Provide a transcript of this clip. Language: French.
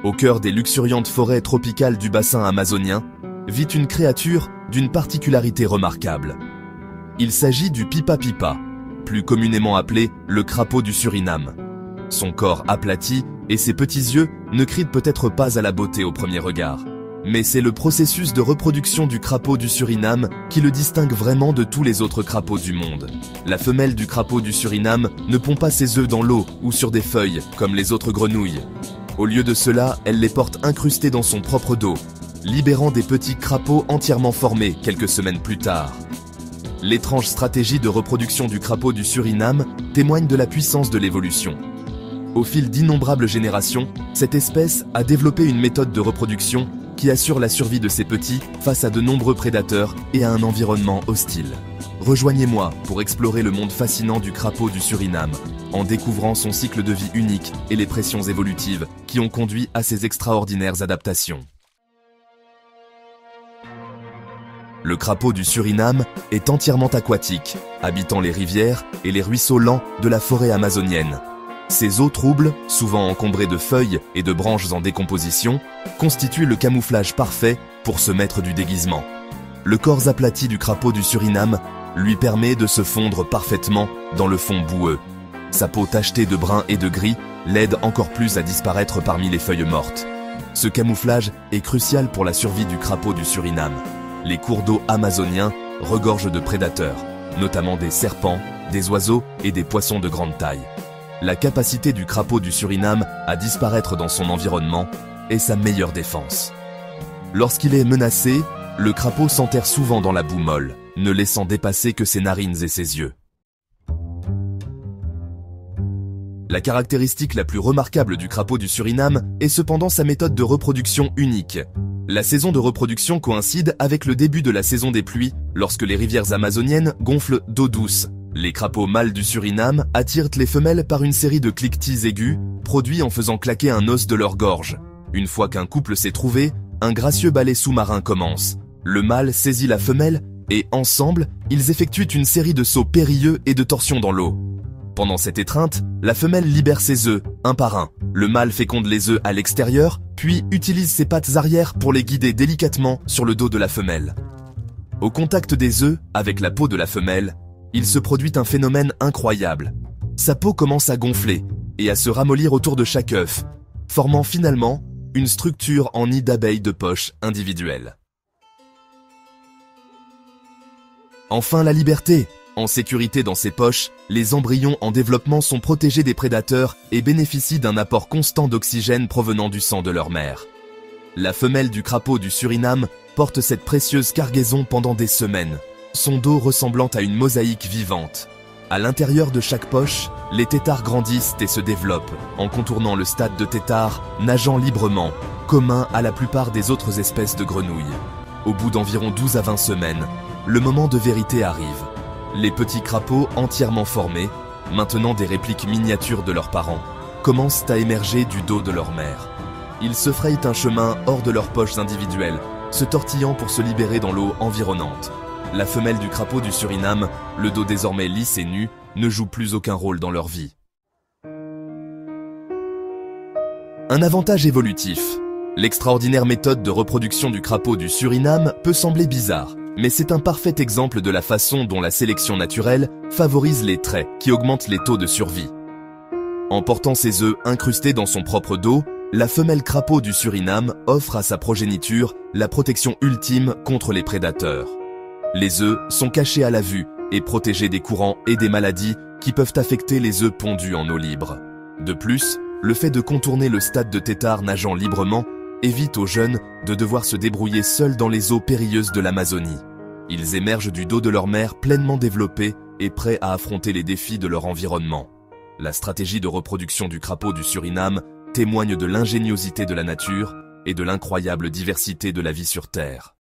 Au cœur des luxuriantes forêts tropicales du bassin amazonien, vit une créature d'une particularité remarquable. Il s'agit du pipa-pipa, plus communément appelé le crapaud du Suriname. Son corps aplati et ses petits yeux ne crient peut-être pas à la beauté au premier regard. Mais c'est le processus de reproduction du crapaud du Suriname qui le distingue vraiment de tous les autres crapauds du monde. La femelle du crapaud du Suriname ne pond pas ses œufs dans l'eau ou sur des feuilles, comme les autres grenouilles. Au lieu de cela, elle les porte incrustés dans son propre dos, libérant des petits crapauds entièrement formés quelques semaines plus tard. L'étrange stratégie de reproduction du crapaud du Suriname témoigne de la puissance de l'évolution. Au fil d'innombrables générations, cette espèce a développé une méthode de reproduction qui assure la survie de ses petits face à de nombreux prédateurs et à un environnement hostile. Rejoignez-moi pour explorer le monde fascinant du crapaud du Suriname, en découvrant son cycle de vie unique et les pressions évolutives qui ont conduit à ces extraordinaires adaptations. Le crapaud du Suriname est entièrement aquatique, habitant les rivières et les ruisseaux lents de la forêt amazonienne. Ses eaux troubles, souvent encombrées de feuilles et de branches en décomposition, constituent le camouflage parfait pour se mettre du déguisement. Le corps aplati du crapaud du Suriname lui permet de se fondre parfaitement dans le fond boueux. Sa peau tachetée de brun et de gris l'aide encore plus à disparaître parmi les feuilles mortes. Ce camouflage est crucial pour la survie du crapaud du Suriname. Les cours d'eau amazoniens regorgent de prédateurs, notamment des serpents, des oiseaux et des poissons de grande taille. La capacité du crapaud du Suriname à disparaître dans son environnement est sa meilleure défense. Lorsqu'il est menacé, le crapaud s'enterre souvent dans la boue molle, ne laissant dépasser que ses narines et ses yeux. La caractéristique la plus remarquable du crapaud du Suriname est cependant sa méthode de reproduction unique. La saison de reproduction coïncide avec le début de la saison des pluies, lorsque les rivières amazoniennes gonflent d'eau douce. Les crapauds mâles du Suriname attirent les femelles par une série de cliquetis aigus, produits en faisant claquer un os de leur gorge. Une fois qu'un couple s'est trouvé, un gracieux ballet sous-marin commence. Le mâle saisit la femelle et, ensemble, ils effectuent une série de sauts périlleux et de torsions dans l'eau. Pendant cette étreinte, la femelle libère ses œufs, un par un. Le mâle féconde les œufs à l'extérieur, puis utilise ses pattes arrière pour les guider délicatement sur le dos de la femelle. Au contact des œufs, avec la peau de la femelle, il se produit un phénomène incroyable. Sa peau commence à gonfler et à se ramollir autour de chaque œuf, formant finalement une structure en nid d'abeilles de poche individuelle. Enfin la liberté. En sécurité dans ses poches, les embryons en développement sont protégés des prédateurs et bénéficient d'un apport constant d'oxygène provenant du sang de leur mère. La femelle du crapaud du Suriname porte cette précieuse cargaison pendant des semaines, son dos ressemblant à une mosaïque vivante. À l'intérieur de chaque poche, les têtards grandissent et se développent, en contournant le stade de têtard, nageant librement, commun à la plupart des autres espèces de grenouilles. Au bout d'environ 12 à 20 semaines, le moment de vérité arrive. Les petits crapauds entièrement formés, maintenant des répliques miniatures de leurs parents, commencent à émerger du dos de leur mère. Ils se frayent un chemin hors de leurs poches individuelles, se tortillant pour se libérer dans l'eau environnante. La femelle du crapaud du Suriname, le dos désormais lisse et nu, ne joue plus aucun rôle dans leur vie. Un avantage évolutif. L'extraordinaire méthode de reproduction du crapaud du Suriname peut sembler bizarre, mais c'est un parfait exemple de la façon dont la sélection naturelle favorise les traits qui augmentent les taux de survie. En portant ses œufs incrustés dans son propre dos, la femelle crapaud du Suriname offre à sa progéniture la protection ultime contre les prédateurs. Les œufs sont cachés à la vue et protégés des courants et des maladies qui peuvent affecter les œufs pondus en eau libre. De plus, le fait de contourner le stade de têtard nageant librement évite aux jeunes de devoir se débrouiller seuls dans les eaux périlleuses de l'Amazonie. Ils émergent du dos de leur mère pleinement développés et prêts à affronter les défis de leur environnement. La stratégie de reproduction du crapaud du Suriname témoigne de l'ingéniosité de la nature et de l'incroyable diversité de la vie sur Terre.